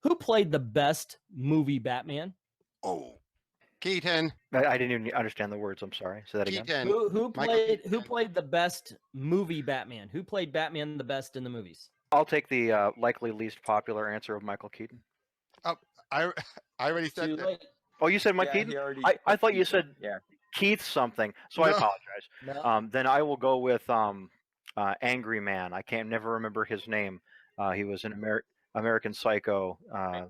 Who played the best movie Batman? Oh, Keaton. I didn't even understand the words. I'm sorry. Say that again. Keaton. Who played the best movie Batman? Who played Batman the best in the movies? I'll take the likely least popular answer of Michael Keaton. I already said Too that. late. Oh, you said Mike Yeah, Keaton? he already I put thought you Keaton. said Yeah. Keith something, so I No. apologize. No. Then I will go with Angry Man. I can't never remember his name. He was an American Psycho.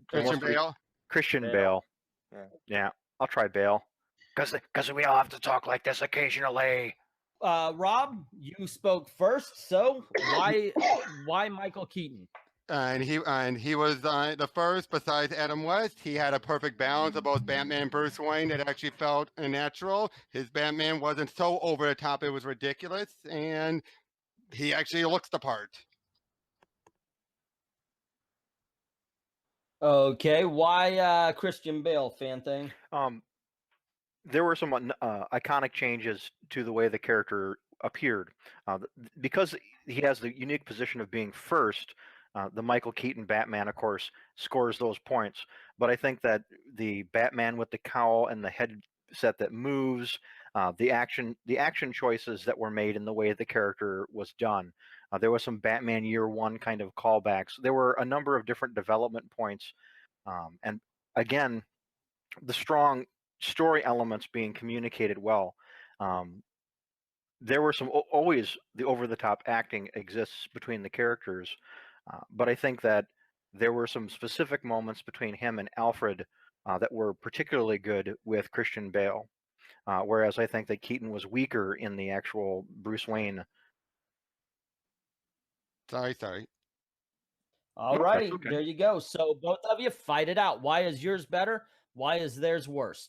Christian Bale. Christian Bale. Bale. Yeah, I'll try Bale. Because we all have to talk like this occasionally. Rob, you spoke first, so why Michael Keaton? And he was the first besides Adam West. He had a perfect balance of both Batman and Bruce Wayne that actually felt natural. His Batman wasn't so over the top it was ridiculous, and he actually looks the part. Okay, why Christian Bale fan thing? There were some iconic changes to the way the character appeared. Because he has the unique position of being first, the Michael Keaton Batman, of course, scores those points. But I think that the Batman with the cowl and the headset that moves, the action choices that were made in the way the character was done. There was some Batman Year One kind of callbacks. There were a number of different development points. And again, the strong story elements being communicated well. There were some always the over-the-top acting exists between the characters, but I think that there were some specific moments between him and Alfred that were particularly good with Christian Bale, whereas I think that Keaton was weaker in the actual Bruce Wayne. Sorry. All righty, there you go. So both of you fight it out. Why is yours better? Why is theirs worse?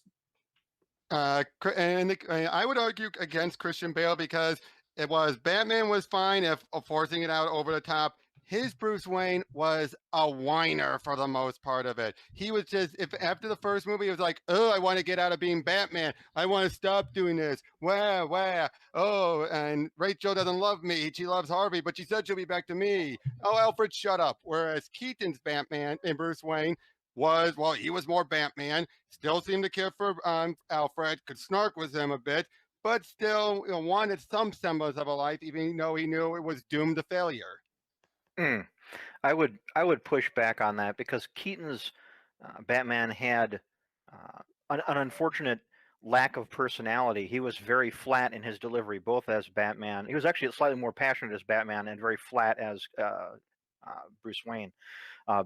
I would argue against Christian Bale because it was Batman was fine if forcing it out over the top. His Bruce Wayne was a whiner for the most part of it. He was just, if after the first movie, he was like, oh, I want to get out of being Batman. I want to stop doing this. Wah. Oh, and Rachel doesn't love me. She loves Harvey, but she said she'll be back to me. Oh, Alfred, shut up. Whereas Keaton's Batman and Bruce Wayne was, well, he was more Batman, still seemed to care for Alfred, could snark with him a bit, but still wanted some semblance of a life, even though he knew it was doomed to failure. I would push back on that because Keaton's Batman had an unfortunate lack of personality. He was very flat in his delivery, both as Batman. He was actually slightly more passionate as Batman and very flat as Bruce Wayne.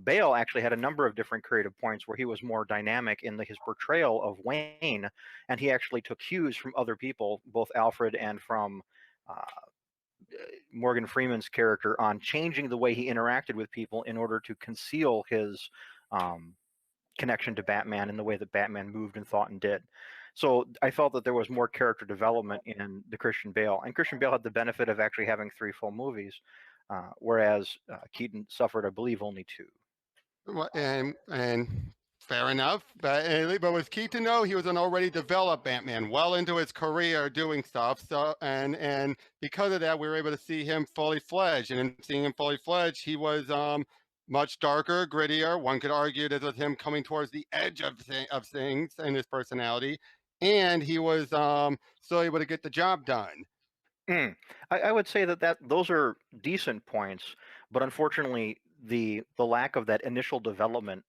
Bale actually had a number of different creative points where he was more dynamic in his portrayal of Wayne, and he actually took cues from other people, both Alfred and from Morgan Freeman's character, on changing the way he interacted with people in order to conceal his connection to Batman and the way that Batman moved and thought and did. So I felt that there was more character development in the Christian Bale, and Christian Bale had the benefit of actually having 3 full movies, whereas Keaton suffered, I believe, only 2. And fair enough, but with Keaton, though, he was an already developed Batman, well into his career doing stuff. So and because of that, we were able to see him fully fledged. And in seeing him fully fledged, he was much darker, grittier. One could argue that was him coming towards the edge of things in his personality, and he was still able to get the job done. I would say that those are decent points, but unfortunately, the lack of that initial development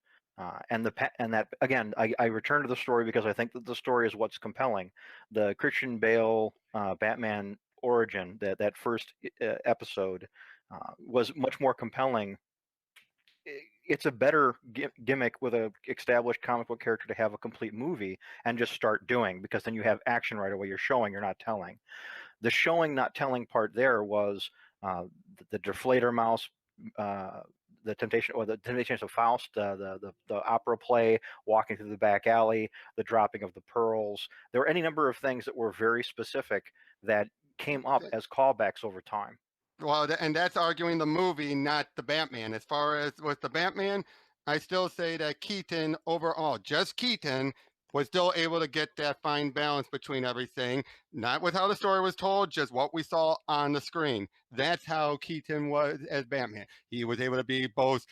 and that again, I return to the story because I think that the story is what's compelling. The Christian Bale Batman origin, that first episode, was much more compelling. It's a better gimmick with a established comic book character to have a complete movie and just start doing, because then you have action right away. You're showing, you're not telling. The showing, not telling part there was the Deflator Mouse, the Temptations of Faust, the opera play, walking through the back alley, the dropping of the pearls. There were any number of things that were very specific that came up as callbacks over time. Well, and that's arguing the movie, not the Batman. As far as with the Batman, I still say that Keaton overall, just Keaton, was still able to get that fine balance between everything, not with how the story was told, just what we saw on the screen. That's how Keaton was as Batman. He was able to be both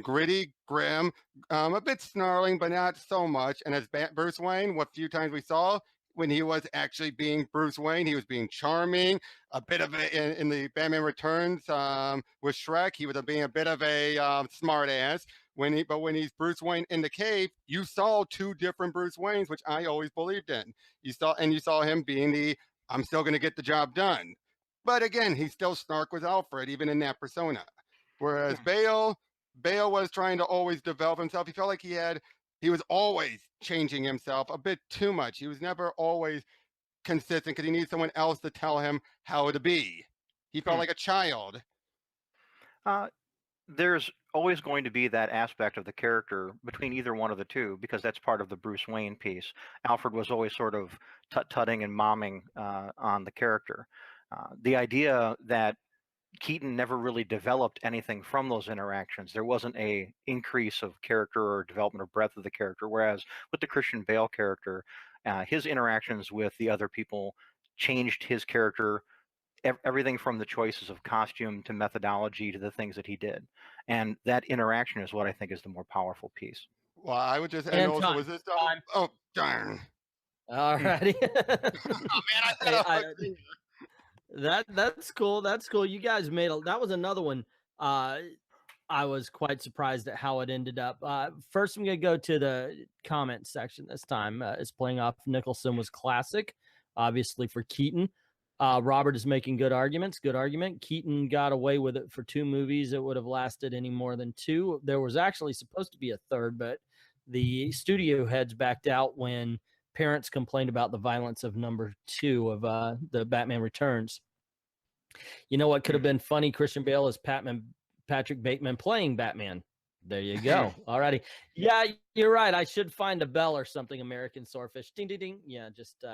gritty, grim, a bit snarling, but not so much. And as Bruce Wayne, what few times we saw when he was actually being Bruce Wayne, he was being charming, a bit of a, in the Batman Returns with Shrek, he was being a bit of a smart ass. But when he's Bruce Wayne in the cave, you saw two different Bruce Waynes, which I always believed in. You saw him being the I'm still going to get the job done. But again, he still snark with Alfred, even in that persona. Whereas Bale was trying to always develop himself. He felt like he was always changing himself a bit too much. He was never always consistent because he needed someone else to tell him how to be. He felt like a child. There's always going to be that aspect of the character between either one of the two, because that's part of the Bruce Wayne piece. Alfred was always sort of tut-tutting and momming on the character. The idea that Keaton never really developed anything from those interactions. There wasn't a increase of character or development or breadth of the character. Whereas with the Christian Bale character, his interactions with the other people changed his character, everything from the choices of costume to methodology to the things that he did. And that interaction is what I think is the more powerful piece. Well, I would just, and also, was this, oh, darn. All righty. Oh, man, That's cool. That's cool. You guys made that was another one. I was quite surprised at how it ended up. First, I'm going to go to the comment section this time. It's playing Off Nicholson was classic, obviously, for Keaton. Robert is making good arguments. Good argument. Keaton got away with it for 2 movies. It would have lasted any more than 2. There was actually supposed to be a third, but the studio heads backed out when parents complained about the violence of number 2 of the Batman Returns. You know what could have been funny? Christian Bale as Patrick Bateman playing Batman. There you go. Alrighty. Yeah, you're right. I should find a bell or something. American Swordfish. Ding, ding, ding. Yeah, just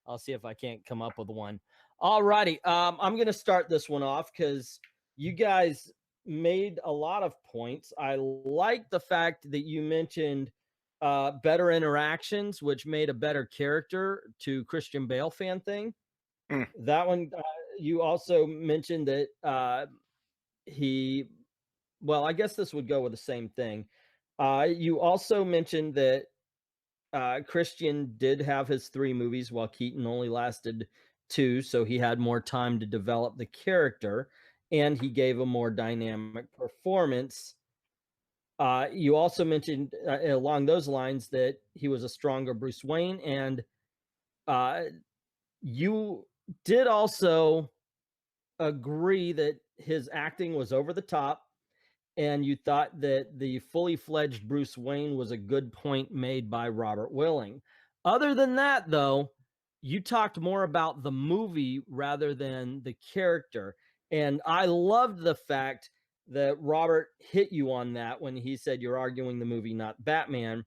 I'll see if I can't come up with one. Alrighty. I'm gonna start this one off because you guys made a lot of points. I like the fact that you mentioned better interactions, which made a better character to Christian Bale fan thing. That one, you also mentioned that well, I guess this would go with the same thing. You also mentioned that Christian did have his 3 movies while Keaton only lasted 2, so he had more time to develop the character, and he gave a more dynamic performance. You also mentioned along those lines that he was a stronger Bruce Wayne, and you did also agree that his acting was over the top, and you thought that the fully fledged Bruce Wayne was a good point made by Robert Willing. Other than that, though, you talked more about the movie rather than the character. And I loved the fact that Robert hit you on that when he said you're arguing the movie, not Batman.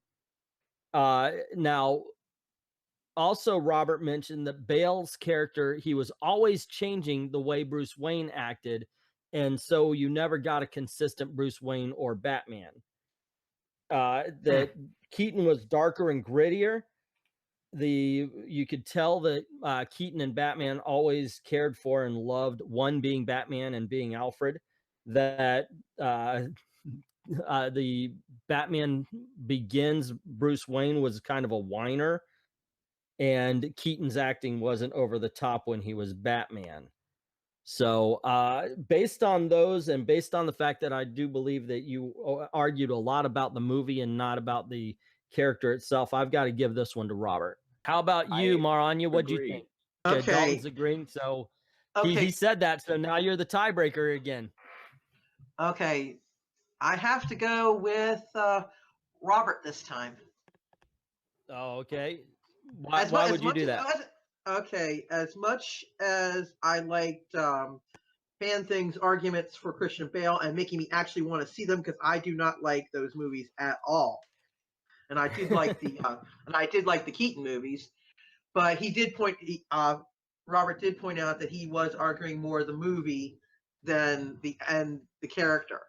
Now, also, Robert mentioned that Bale's character, he was always changing the way Bruce Wayne acted, and so you never got a consistent Bruce Wayne or Batman. That Keaton was darker and grittier. You could tell that Keaton and Batman always cared for and loved one being Batman and being Alfred. That the Batman Begins Bruce Wayne was kind of a whiner, and Keaton's acting wasn't over the top when he was Batman. So based on those, and based on the fact that I do believe that you argued a lot about the movie and not about the character itself, I've got to give this one to Robert. How about you, Maranya? What do you think? Okay. Dalton's agreeing. So he said that. So now you're the tiebreaker again. Okay. I have to go with Robert this time. Oh, okay. Why would you do that? Okay, as much as I liked Fan Thing's arguments for Christian Bale and making me actually want to see them, because I do not like those movies at all, and I did like the Keaton movies, but Robert did point out that he was arguing more the movie than the character.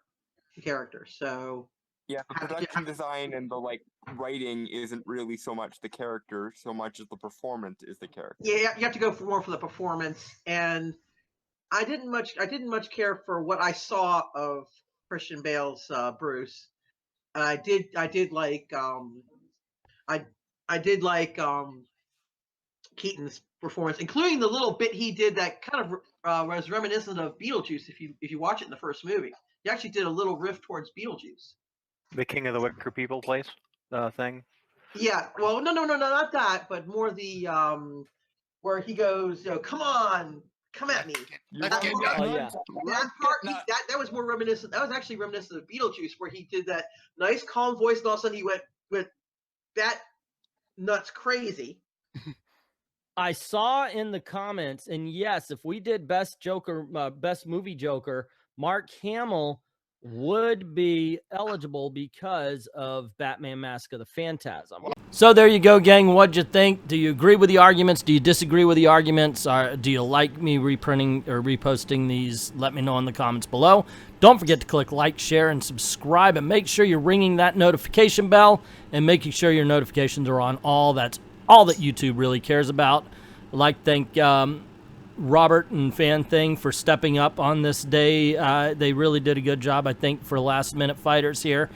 So yeah, the production design and the writing isn't really so much the character, so much as the performance is the character. Yeah, you have to go more for the performance, and I didn't much care for what I saw of Christian Bale's Bruce, and I did like I did like Keaton's performance, including the little bit he did that kind of was reminiscent of Beetlejuice. If you watch it in the first movie, he actually did a little riff towards Beetlejuice. The King of the Wicker People place thing. Yeah, well, no, not that, but more the where he goes, come on, come at me. Let's get done. Oh, yeah. That part, that was more reminiscent. That was actually reminiscent of Beetlejuice, where he did that nice, calm voice, and all of a sudden he went with that nuts crazy. I saw in the comments, and yes, if we did best Joker, best movie Joker, Mark Hamill would be eligible because of Batman Mask of the Phantasm. So there you go, gang. What'd you think? Do you agree with the arguments? Do you disagree with the arguments? Do you like me reprinting or reposting these? Let me know in the comments below. Don't forget to click like, share, and subscribe, and make sure you're ringing that notification bell and making sure your notifications are on all. That's all that YouTube really cares about. I'd like to thank Robert and Fan Thing for stepping up on this day. They really did a good job, I think, for last minute fighters here.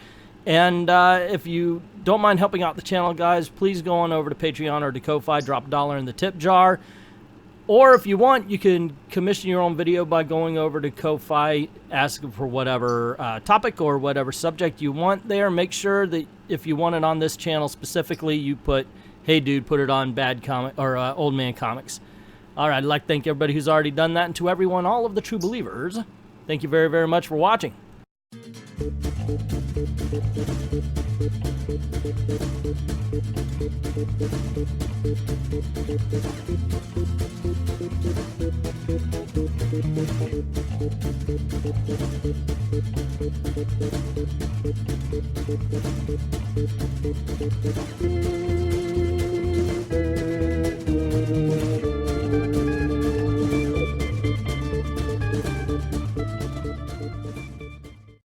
And if you don't mind helping out the channel, guys, please go on over to Patreon or to Ko-Fi, drop $1 in the tip jar. Or if you want, you can commission your own video by going over to Ko-Fi, asking for whatever topic or whatever subject you want there. Make sure that if you want it on this channel specifically, you put, hey dude, put it on Bad Comic or Old Man Comics. All right, I'd like to thank everybody who's already done that, and to everyone, all of the true believers, thank you very, very much for watching.